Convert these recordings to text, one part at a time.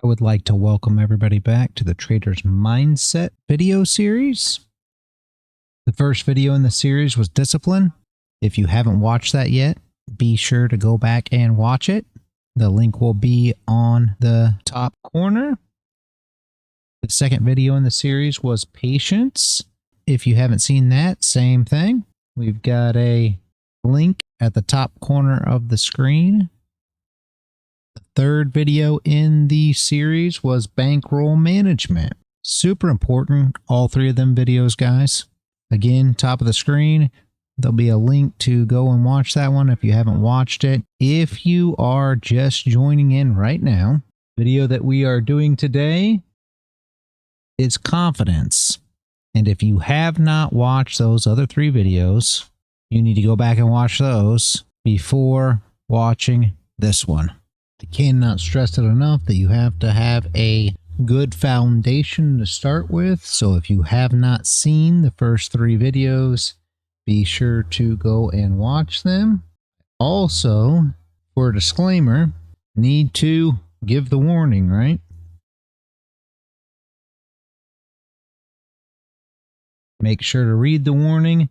I would like to welcome everybody back to the Trader's Mindset video series. The first video in the series was Discipline. If you haven't watched that yet, be sure to go back and watch it. The link will be on the top corner. The second video in the series was Patience. If you haven't seen that, same thing. We've got a link at the top corner of the screen. The third video in the series was Bankroll Management. Super important, all three of them videos, guys. Again, top of the screen, there'll be a link to go and watch that one if you haven't watched it. If you are just joining in right now, the video that we are doing today is Confidence. And if you have not watched those other three videos, you need to go back and watch those before watching this one. I cannot stress it enough that you have to have a good foundation to start with. So if you have not seen the first three videos, be sure to go and watch them. Also, for a disclaimer, need to give the warning, right? Make sure to read the warning.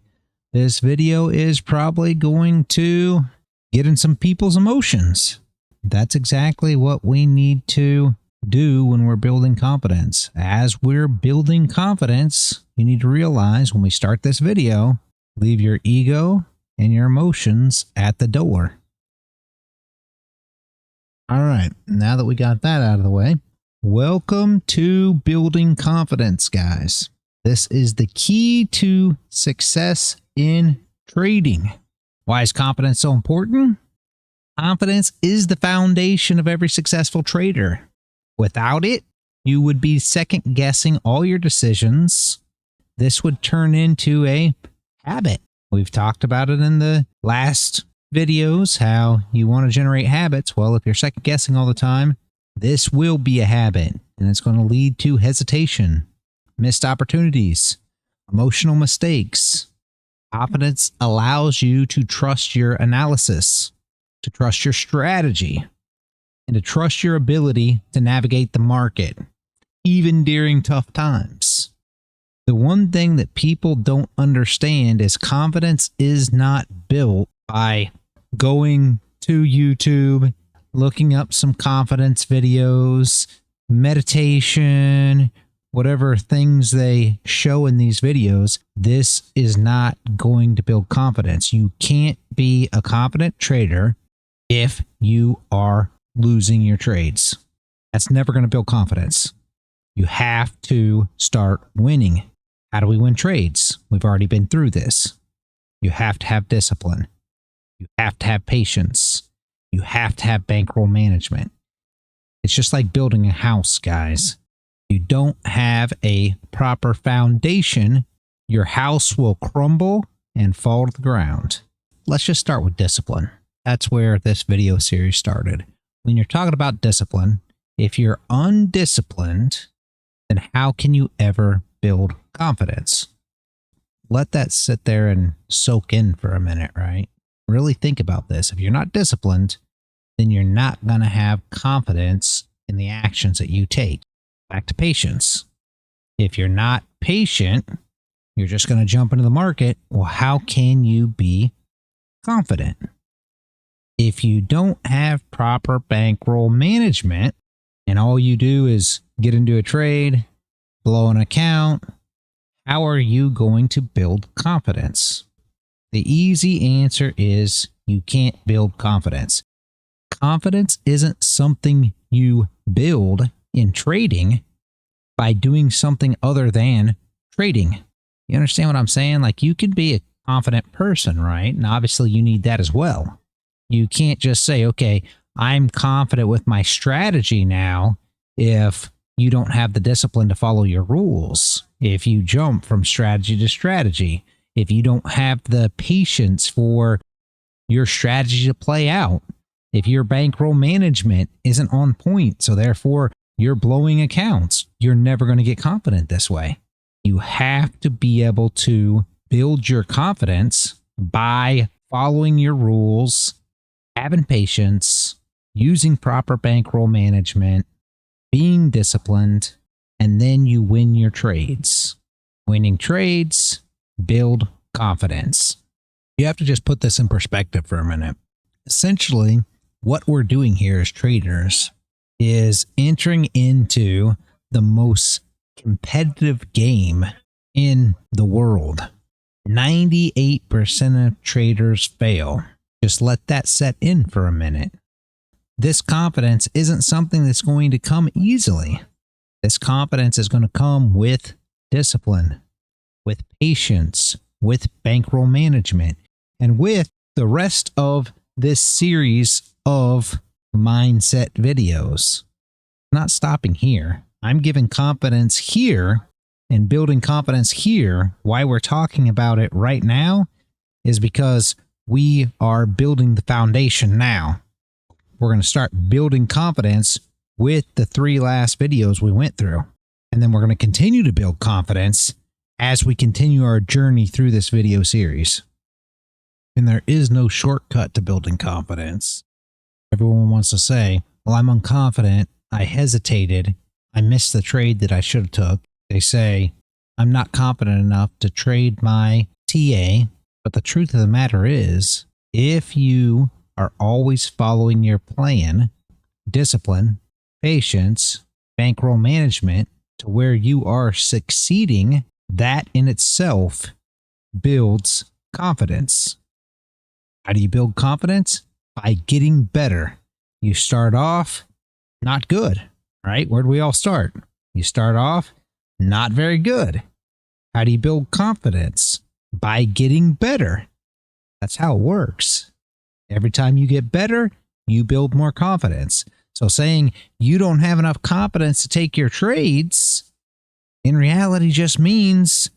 This video is probably going to get in some people's emotions. That's exactly what we need to do when we're building confidence. As we're building confidence, you need to realize when we start this video, leave your ego and your emotions at the door. All right, now that we got that out of the way, welcome to building confidence, guys. This is the key to success in trading. Why is confidence so important? Confidence is the foundation of every successful trader. Without it, you would be second guessing all your decisions. This would turn into a habit. We've talked about it in the last videos, how you want to generate habits. Well, if you're second guessing all the time, this will be a habit, and it's going to lead to hesitation, missed opportunities, emotional mistakes. Confidence allows you to trust your analysis, to trust your strategy, and to trust your ability to navigate the market, even during tough times. The one thing that people don't understand is confidence is not built by going to YouTube, looking up some confidence videos, meditation, whatever things they show in these videos. This is not going to build confidence. You can't be a confident trader if you are losing your trades. That's never going to build confidence. You have to start winning. How do we win trades? We've already been through this. You have to have discipline. You have to have patience. You have to have bankroll management. It's just like building a house, guys. If you don't have a proper foundation, your house will crumble and fall to the ground. Let's just start with discipline. That's where this video series started. When you're talking about discipline, if you're undisciplined, then how can you ever build confidence? Let that sit there and soak in for a minute, right? Really think about this. If you're not disciplined, then you're not going to have confidence in the actions that you take. Back to patience. If you're not patient, you're just going to jump into the market. Well, how can you be confident? If you don't have proper bankroll management and all you do is get into a trade, blow an account, how are you going to build confidence? The easy answer is you can't build confidence. Confidence isn't something you build in trading by doing something other than trading. You understand what I'm saying? Like, you could be a confident person, right? And obviously you need that as well. You can't just say, okay, I'm confident with my strategy now if you don't have the discipline to follow your rules. If you jump from strategy to strategy, if you don't have the patience for your strategy to play out, if your bankroll management isn't on point, so therefore you're blowing accounts, you're never going to get confident this way. You have to be able to build your confidence by following your rules, having patience, using proper bankroll management, being disciplined, and then you win your trades. Winning trades build confidence. You have to just put this in perspective for a minute. Essentially, what we're doing here as traders is entering into the most competitive game in the world. 98% of traders fail. Just let that set in for a minute. This confidence isn't something that's going to come easily. This confidence is going to come with discipline, with patience, with bankroll management, and with the rest of this series of mindset videos. I'm not stopping here. I'm giving confidence here and building confidence here. Why we're talking about it right now is because we are building the foundation now. We're going to start building confidence with the 3 last videos we went through. And then we're going to continue to build confidence as we continue our journey through this video series. And there is no shortcut to building confidence. Everyone wants to say, well, I'm unconfident, I hesitated, I missed the trade that I should have took. They say, I'm not confident enough to trade my TA. But the truth of the matter is, if you are always following your plan, discipline, patience, bankroll management to where you are succeeding, that in itself builds confidence. How do you build confidence? By getting better. You start off not good, right? Where do we all start? You start off not very good. How do you build confidence? By getting better. That's how it works. Every time you get better, you build more confidence. So saying you don't have enough confidence to take your trades, in reality just means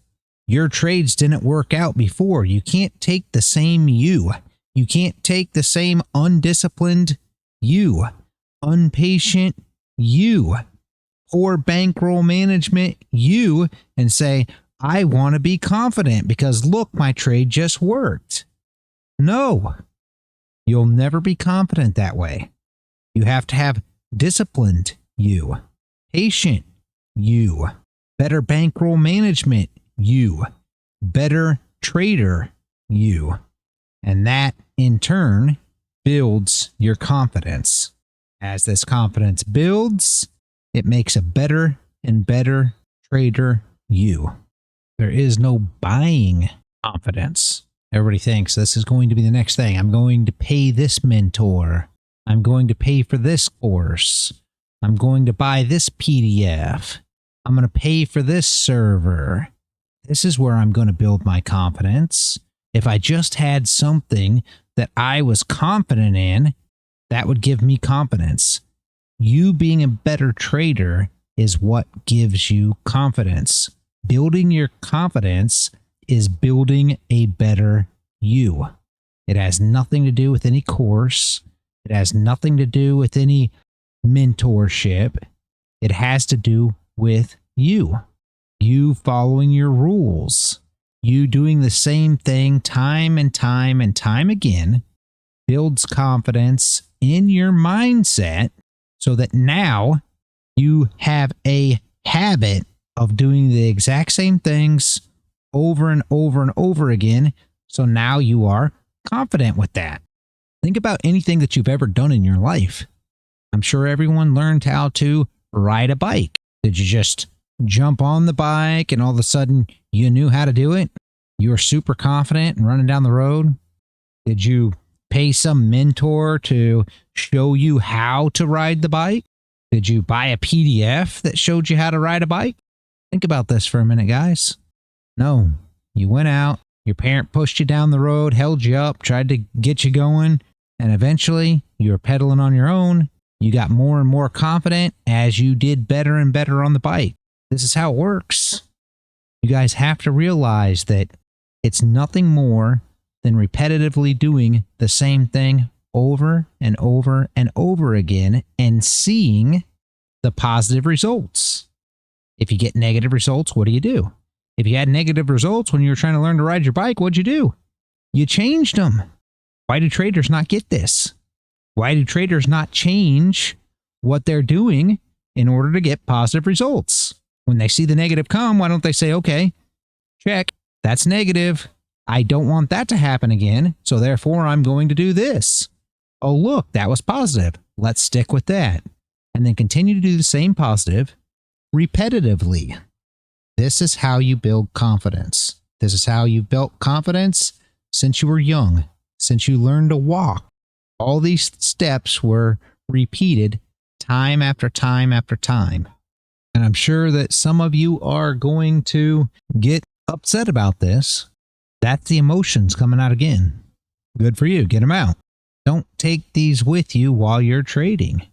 your trades didn't work out before. You can't take the same you. You can't take the same undisciplined you, impatient you, poor bankroll management you, and say, I want to be confident because look, my trade just worked. No, you'll never be confident that way. You have to have disciplined you, patient you, better bankroll management you, better trader you. And that in turn builds your confidence. As this confidence builds, it makes a better and better trader you. There is no buying confidence. Everybody thinks this is going to be the next thing. I'm going to pay this mentor. I'm going to pay for this course. I'm going to buy this PDF. I'm going to pay for this server. This is where I'm going to build my confidence. If I just had something that I was confident in, that would give me confidence. You being a better trader is what gives you confidence. Building your confidence is building a better you. It has nothing to do with any course. It has nothing to do with any mentorship. It has to do with you. You following your rules. You doing the same thing time and time and time again builds confidence in your mindset so that now you have a habit of doing the exact same things over and over and over again. So now you are confident with that. Think about anything that you've ever done in your life. I'm sure everyone learned how to ride a bike. Did you just jump on the bike and all of a sudden you knew how to do it? You were super confident and running down the road? Did you pay some mentor to show you how to ride the bike? Did you buy a PDF that showed you how to ride a bike? Think about this for a minute, guys. No, you went out, your parent pushed you down the road, held you up, tried to get you going, and eventually you were pedaling on your own. You got more and more confident as you did better and better on the bike. This is how it works. You guys have to realize that it's nothing more than repetitively doing the same thing over and over and over again and seeing the positive results. If you get negative results, what do? If you had negative results when you were trying to learn to ride your bike, what'd you do? You changed them. Why do traders not get this? Why do traders not change what they're doing in order to get positive results. When they see the negative come, why don't they say, okay, check, that's negative. I don't want that to happen again, so therefore I'm going to do this. Oh, look, that was positive. Let's stick with that. And then continue to do the same positive repetitively. This is how you build confidence. This is how you built confidence since you were young, since you learned to walk. All these steps were repeated time after time after time. And I'm sure that some of you are going to get upset about this. That's the emotions coming out again. Good for you. Get them out. Don't take these with you while you're trading.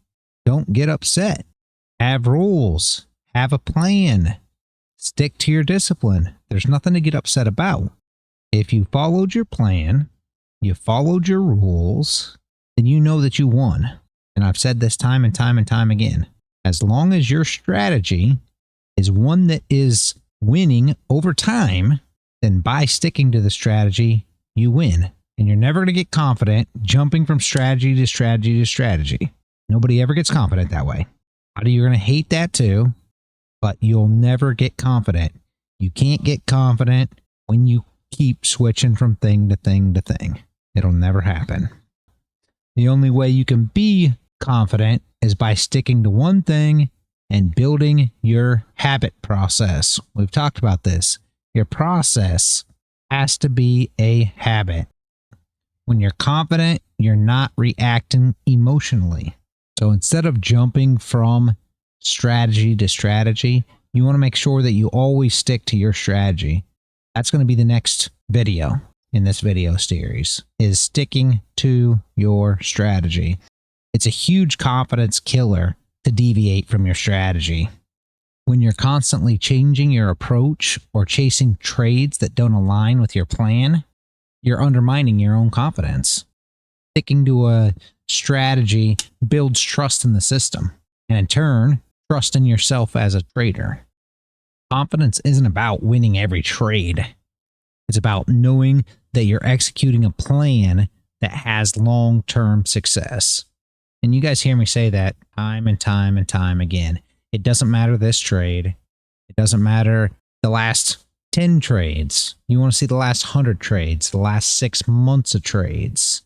Don't get upset. Have rules. Have a plan. Stick to your discipline. There's nothing to get upset about. If you followed your plan, you followed your rules, then you know that you won. And I've said this time and time and time again. As long as your strategy is one that is winning over time, then by sticking to the strategy, you win. And you're never going to get confident jumping from strategy to strategy to strategy. Nobody ever gets confident that way. You're going to hate that too, but you'll never get confident. You can't get confident when you keep switching from thing to thing to thing. It'll never happen. The only way you can be confident is by sticking to one thing and building your habit process. We've talked about this. Your process has to be a habit. When you're confident, you're not reacting emotionally. So instead of jumping from strategy to strategy, you want to make sure that you always stick to your strategy. That's going to be the next video in this video series, is sticking to your strategy. It's a huge confidence killer to deviate from your strategy. When you're constantly changing your approach or chasing trades that don't align with your plan, you're undermining your own confidence. Sticking to a strategy builds trust in the system, and in turn, trust in yourself as a trader. Confidence isn't about winning every trade. It's about knowing that you're executing a plan that has long-term success. And you guys hear me say that time and time and time again. It doesn't matter this trade. It doesn't matter the last 10 trades. You want to see the last 100 trades, the last 6 months of trades.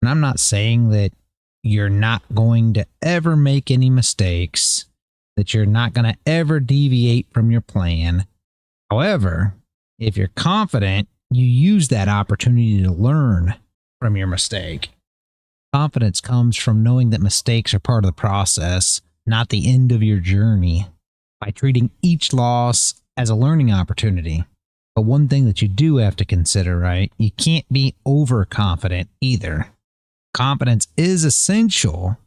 And I'm not saying that you're not going to ever make any mistakes, that you're not going to ever deviate from your plan. However, if you're confident, you use that opportunity to learn from your mistake. Confidence comes from knowing that mistakes are part of the process, not the end of your journey, by treating each loss as a learning opportunity. But one thing that you do have to consider, right? You can't be overconfident either. Confidence is essential.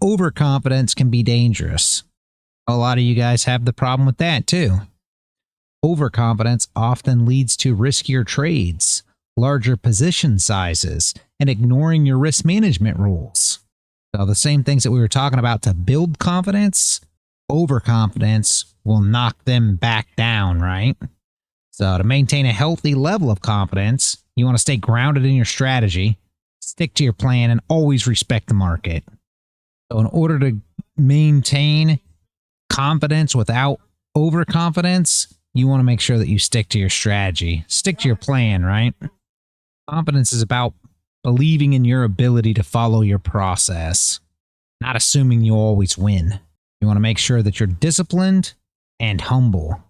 Overconfidence can be dangerous. A lot of you guys have the problem with that too. Overconfidence often leads to riskier trades, larger position sizes, and ignoring your risk management rules. So the same things that we were talking about to build confidence, overconfidence will knock them back down, right? So to maintain a healthy level of confidence, you want to stay grounded in your strategy, stick to your plan, and always respect the market. So in order to maintain confidence without overconfidence, you want to make sure that you stick to your strategy, stick to your plan, right? Confidence is about believing in your ability to follow your process, not assuming you always win. You want to make sure that you're disciplined and humble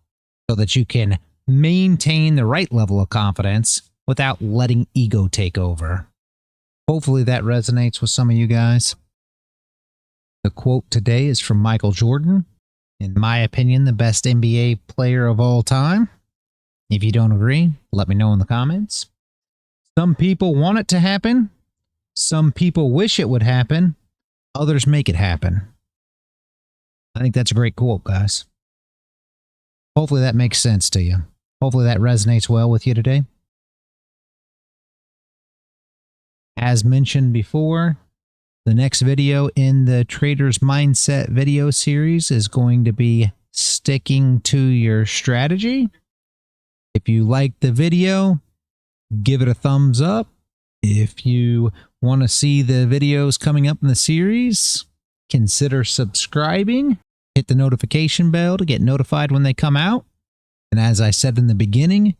so that you can maintain the right level of confidence without letting ego take over. Hopefully that resonates with some of you guys. The quote today is from Michael Jordan. In my opinion, the best NBA player of all time. If you don't agree, let me know in the comments. Some people want it to happen. Some people wish it would happen. Others make it happen. I think that's a great quote, guys. Hopefully that makes sense to you. Hopefully that resonates well with you today. As mentioned before, the next video in the Trader's Mindset video series is going to be sticking to your strategy. If you like the video, give it a thumbs up. If you want to see the videos coming up in the series, consider subscribing. hit the notification bell to get notified when they come out. And as I said in the beginning,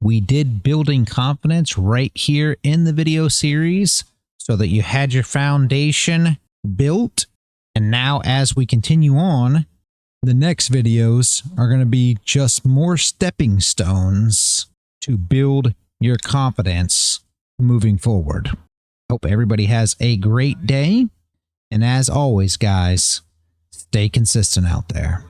we did building confidence right here in the video series so that you had your foundation built. And now as we continue on, the next videos are going to be just more stepping stones to build your confidence moving forward. Hope everybody has a great day. And as always, guys, stay consistent out there.